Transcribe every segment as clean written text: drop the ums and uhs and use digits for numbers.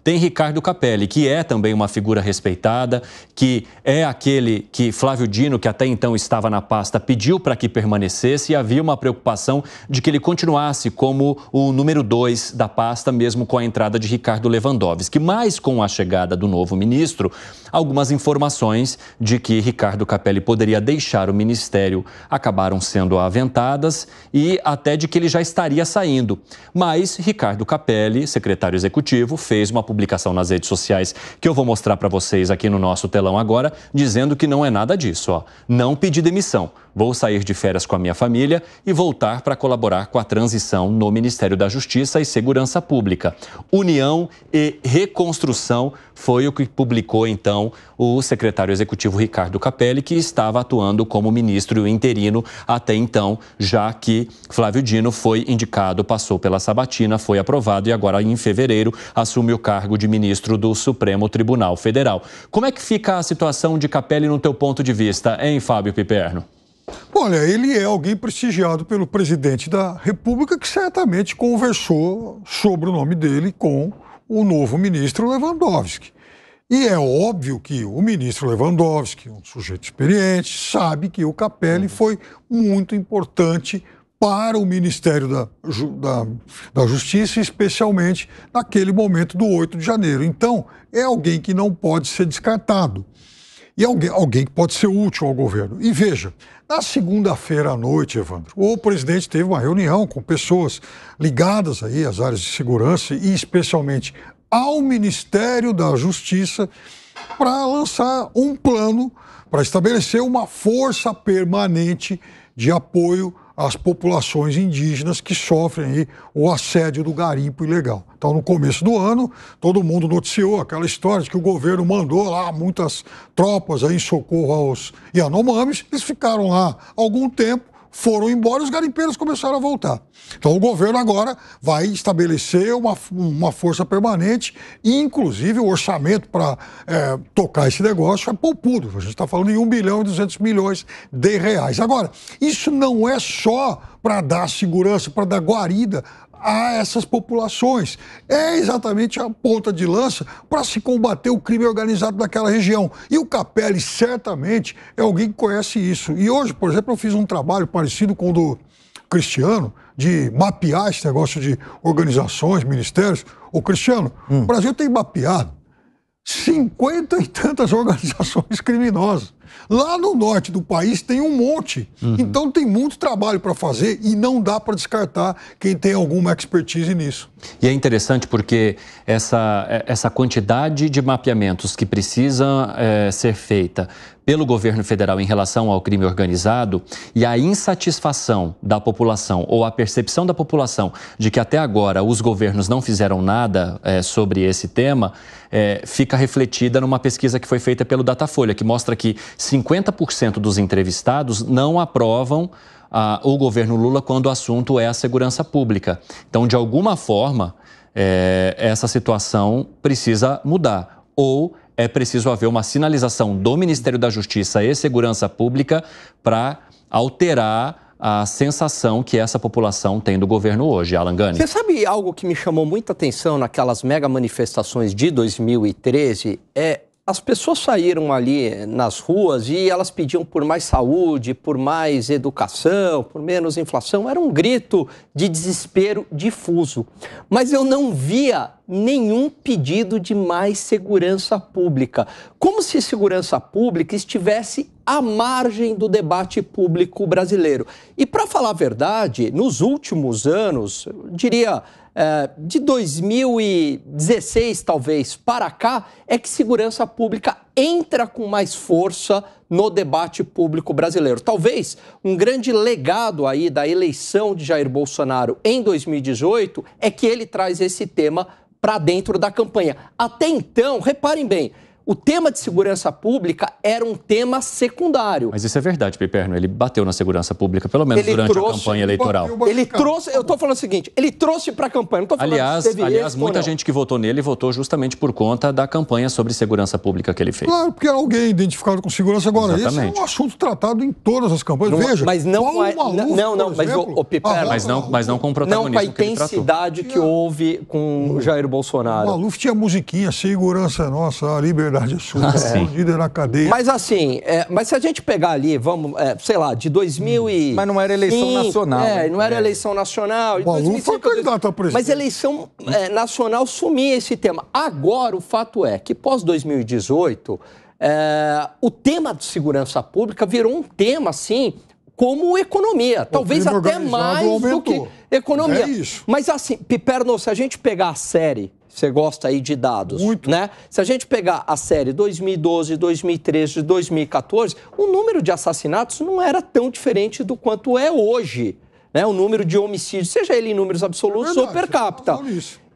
tem Ricardo Capelli, que é também uma figura respeitada, que é aquele que Flávio Dino, que até então estava na pasta, pediu para que permanecesse, e havia uma preocupação de que ele continuasse como o número 2 da pasta, mesmo com a entrada de Ricardo Lewandowski. Mas com a chegada do novo ministro, algumas informações de que Ricardo Capelli poderia deixar o ministério acabaram sendo aventadas, e até de que ele já estaria saindo. Mas Ricardo Capelli, secretário executivo, fez uma publicação nas redes sociais que eu vou mostrar para vocês aqui no nosso telão agora, dizendo que não é nada disso, ó. Não pedi demissão. Vou sair de férias com a minha família e voltar para colaborar com a transição no Ministério da Justiça e Segurança Pública. União e reconstrução foi o que publicou, então, o secretário executivo Ricardo Capelli, que estava atuando como ministro interino até então, já que Flávio Dino foi indicado, passou pela sabatina, foi aprovado e agora, em fevereiro, assume o cargo de ministro do Supremo Tribunal Federal. Como é que fica a situação de Capelli no teu ponto de vista, hein, Fábio Piperno? Olha, ele é alguém prestigiado pelo presidente da República, que certamente conversou sobre o nome dele com o novo ministro Lewandowski. E é óbvio que o ministro Lewandowski, um sujeito experiente, sabe que o Capelli foi muito importante para o Ministério da Justiça, especialmente naquele momento do 8 de janeiro. Então, é alguém que não pode ser descartado. E alguém que pode ser útil ao governo. E veja, na segunda-feira à noite, Evandro, o presidente teve uma reunião com pessoas ligadas aí às áreas de segurança e especialmente ao Ministério da Justiça para lançar um plano para estabelecer uma força permanente de apoio às populações indígenas que sofrem aí o assédio do garimpo ilegal. Então, no começo do ano, todo mundo noticiou aquela história de que o governo mandou lá muitas tropas aí em socorro aos Yanomamis. Eles ficaram lá algum tempo, foram embora e os garimpeiros começaram a voltar. Então o governo agora vai estabelecer uma força permanente e, inclusive, o orçamento para tocar esse negócio é poupudo. A gente está falando em 1 bilhão e 200 milhões de reais. Agora, isso não é só para dar segurança, para dar guarida a essas populações. É exatamente a ponta de lança para se combater o crime organizado daquela região. E o Capelli certamente é alguém que conhece isso. E hoje, por exemplo, eu fiz um trabalho parecido com o do Cristiano, de mapear esse negócio de organizações, ministérios. Ô, Cristiano, o Brasil tem mapeado 50 e tantas organizações criminosas. Lá no norte do país tem um monte. Então tem muito trabalho para fazer e não dá para descartar quem tem alguma expertise nisso. E é interessante porque essa quantidade de mapeamentos que precisa ser feita pelo governo federal em relação ao crime organizado e a insatisfação da população ou a percepção da população de que até agora os governos não fizeram nada sobre esse tema, fica refletida numa pesquisa que foi feita pelo Datafolha, que mostra que 50% dos entrevistados não aprovam o governo Lula quando o assunto é a segurança pública. Então, de alguma forma, essa situação precisa mudar. Ou é preciso haver uma sinalização do Ministério da Justiça e Segurança Pública para alterar a sensação que essa população tem do governo hoje. Alan Gani. Você sabe algo que me chamou muita atenção naquelas mega manifestações de 2013? As pessoas saíram ali nas ruas e elas pediam por mais saúde, por mais educação, por menos inflação. Era um grito de desespero difuso. Mas eu não via nenhum pedido de mais segurança pública. Como se segurança pública estivesse à margem do debate público brasileiro. E, para falar a verdade, nos últimos anos, eu diria de 2016, talvez, para cá, é que segurança pública entra com mais força no debate público brasileiro. Talvez um grande legado aí da eleição de Jair Bolsonaro em 2018 é que ele traz esse tema para dentro da campanha. Até então, reparem bem, O tema de segurança pública era um tema secundário. Mas isso é verdade, Piperno. Ele bateu na segurança pública, pelo menos durante a campanha eleitoral. Ele trouxe, eu estou falando o seguinte, ele trouxe para a campanha, não estou falando aliás, muita gente que votou nele votou justamente por conta da campanha sobre segurança pública que ele fez. Claro, porque era alguém identificado com segurança. Agora, exatamente. Esse é um assunto tratado em todas as campanhas. Veja, mas não mas o Piperno... Mas não com o protagonismo. Não com a intensidade que houve com o Jair Bolsonaro. O Maluf tinha musiquinha, segurança é nossa, a liberdade é sua, líder na cadeia. Mas assim, mas se a gente pegar ali, vamos, sei lá, de 2000 e... Mas não era eleição nacional. Não era eleição nacional. O Maluf foi candidato a presidente. Mas eleição nacional sumia esse tema. Agora, o fato é que pós-2018, o tema de segurança pública virou um tema, assim, como economia. Talvez até mais do que economia. É isso. Mas assim, Piperno, se a gente pegar a série... Você gosta aí de dados, muito, né? Se a gente pegar a série 2012, 2013, 2014, o número de assassinatos não era tão diferente do quanto é hoje, né? O número de homicídios, seja ele em números absolutos ou per capita.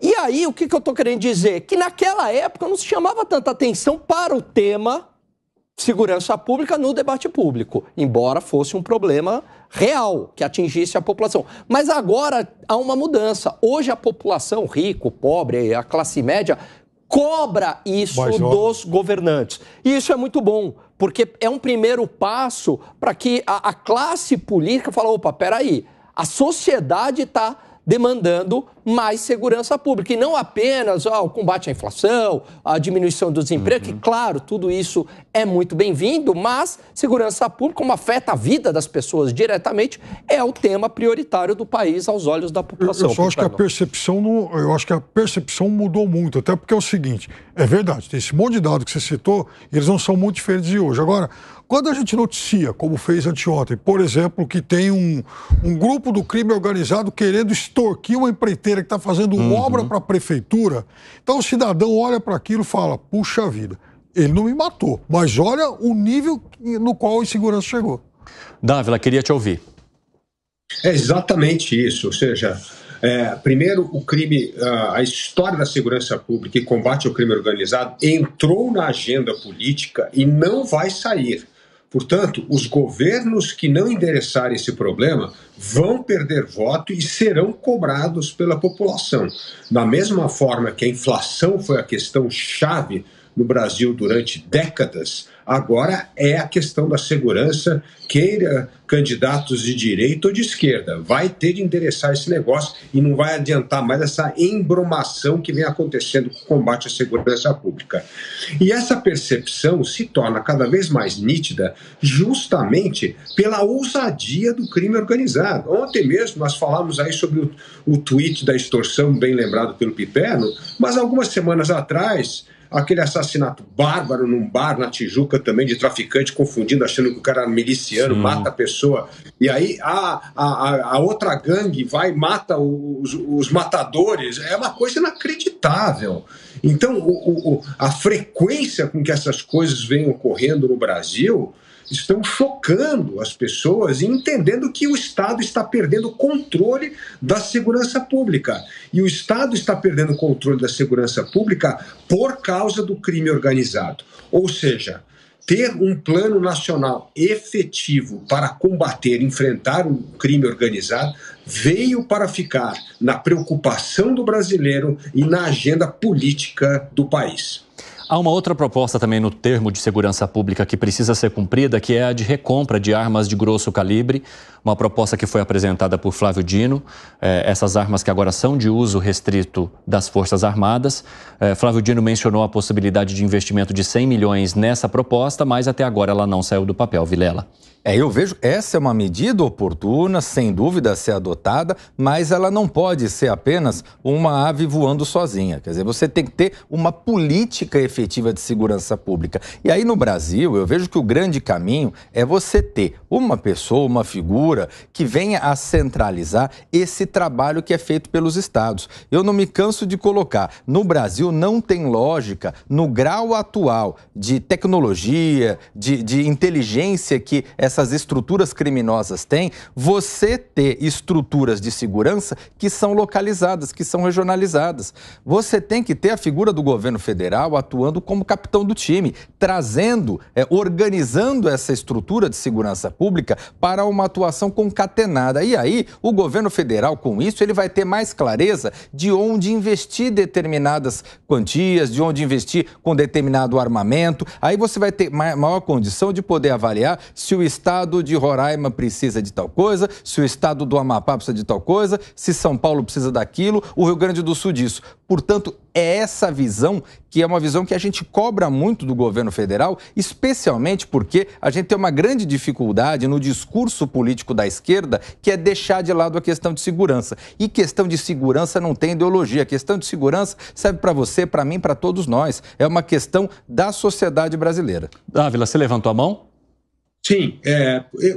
E aí, o que eu estou querendo dizer? Que naquela época não se chamava tanta atenção para o tema segurança pública no debate público, embora fosse um problema real, que atingisse a população. Mas agora há uma mudança. Hoje a população, rico, pobre, a classe média, cobra isso dos governantes. E isso é muito bom, porque é um primeiro passo para que a classe política fale, opa, peraí, a sociedade está demandando mais segurança pública. E não apenas o combate à inflação, a diminuição do desemprego, que, claro, tudo isso é muito bem-vindo, mas segurança pública, como afeta a vida das pessoas diretamente, é o tema prioritário do país aos olhos da população. Eu só acho que a percepção mudou muito, até porque é o seguinte, é verdade, tem esse monte de dados que você citou, eles não são muito diferentes de hoje. Agora, quando a gente noticia, como fez anteontem, por exemplo, que tem um grupo do crime organizado querendo extorquir uma empreiteira que está fazendo obra para a prefeitura, então o cidadão olha para aquilo e fala, puxa vida, ele não me matou, mas olha o nível no qual a insegurança chegou. Dávila, queria te ouvir. É exatamente isso, ou seja, primeiro o crime, a história da segurança pública e combate ao crime organizado entrou na agenda política e não vai sair. Portanto, os governos que não endereçarem esse problema vão perder voto e serão cobrados pela população. Da mesma forma que a inflação foi a questão chave no Brasil durante décadas, agora é a questão da segurança, queira candidatos de direita ou de esquerda. Vai ter de endereçar esse negócio e não vai adiantar mais essa embromação que vem acontecendo com o combate à segurança pública. E essa percepção se torna cada vez mais nítida justamente pela ousadia do crime organizado. Ontem mesmo nós falamos aí sobre o tweet da extorsão, bem lembrado pelo Piperno, mas algumas semanas atrás, aquele assassinato bárbaro num bar na Tijuca também, de traficante confundindo, achando que o cara era miliciano, mata a pessoa. E aí a outra gangue vai e mata os matadores. É uma coisa inacreditável. Então, a frequência com que essas coisas vêm ocorrendo no Brasil estão chocando as pessoas e entendendo que o Estado está perdendo o controle da segurança pública. E o Estado está perdendo o controle da segurança pública por causa do crime organizado. Ou seja, ter um plano nacional efetivo para combater, enfrentar o crime organizado, veio para ficar na preocupação do brasileiro e na agenda política do país. Há uma outra proposta também no termo de segurança pública que precisa ser cumprida, que é a de recompra de armas de grosso calibre, uma proposta que foi apresentada por Flávio Dino, essas armas que agora são de uso restrito das Forças Armadas. Flávio Dino mencionou a possibilidade de investimento de 100 milhões nessa proposta, mas até agora ela não saiu do papel, Vilela. Eu vejo essa é uma medida oportuna, sem dúvida a ser adotada, mas ela não pode ser apenas uma ave voando sozinha. Quer dizer, você tem que ter uma política efetiva de segurança pública. E aí no Brasil, eu vejo que o grande caminho é você ter uma pessoa, uma figura estrutura que venha a centralizar esse trabalho que é feito pelos estados. Eu não me canso de colocar, no Brasil não tem lógica, no grau atual de tecnologia, de inteligência que essas estruturas criminosas têm, você ter estruturas de segurança que são localizadas, que são regionalizadas. Você tem que ter a figura do governo federal atuando como capitão do time, trazendo, organizando essa estrutura de segurança pública para uma atuação concatenada. E aí, o governo federal, com isso, ele vai ter mais clareza de onde investir determinadas quantias, de onde investir com determinado armamento. Aí você vai ter maior condição de poder avaliar se o estado de Roraima precisa de tal coisa, se o estado do Amapá precisa de tal coisa, se São Paulo precisa daquilo, o Rio Grande do Sul disso. Portanto, é essa visão que é uma visão que a gente cobra muito do governo federal, especialmente porque a gente tem uma grande dificuldade no discurso político da esquerda, que é deixar de lado a questão de segurança. E questão de segurança não tem ideologia. A questão de segurança serve para você, para mim, para todos nós. É uma questão da sociedade brasileira. Dávila, você levantou a mão? Sim,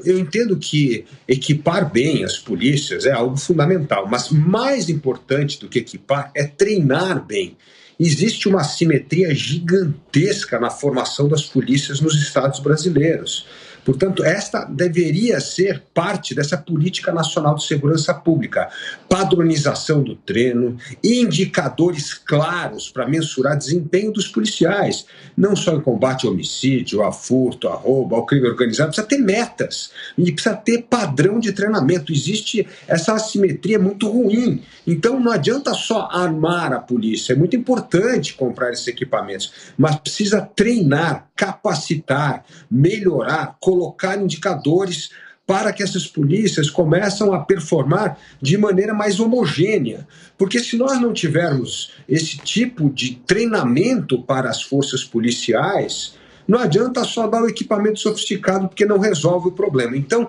eu entendo que equipar bem as polícias é algo fundamental, mas mais importante do que equipar é treinar bem. Existe uma assimetria gigantesca na formação das polícias nos estados brasileiros. Portanto, esta deveria ser parte dessa política nacional de segurança pública. Padronização do treino, indicadores claros para mensurar desempenho dos policiais, não só em combate ao homicídio, a furto, a roubo, ao crime organizado, precisa ter metas e precisa ter padrão de treinamento. Existe essa assimetria muito ruim. Então, não adianta só armar a polícia, é muito importante comprar esses equipamentos, mas precisa treinar, capacitar, melhorar, colocar indicadores para que essas polícias começam a performar de maneira mais homogênea. Porque se nós não tivermos esse tipo de treinamento para as forças policiais, não adianta só dar o equipamento sofisticado, porque não resolve o problema. Então,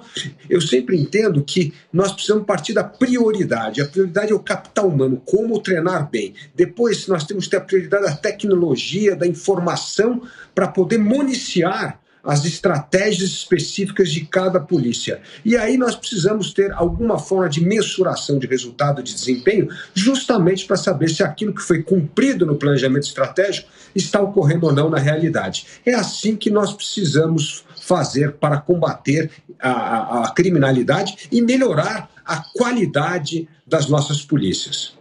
eu sempre entendo que nós precisamos partir da prioridade. A prioridade é o capital humano, como treinar bem. Depois, nós temos que ter a prioridade da tecnologia, da informação, para poder municiar as estratégias específicas de cada polícia. E aí nós precisamos ter alguma forma de mensuração de resultado de desempenho, justamente para saber se aquilo que foi cumprido no planejamento estratégico está ocorrendo ou não na realidade. É assim que nós precisamos fazer para combater a criminalidade e melhorar a qualidade das nossas polícias.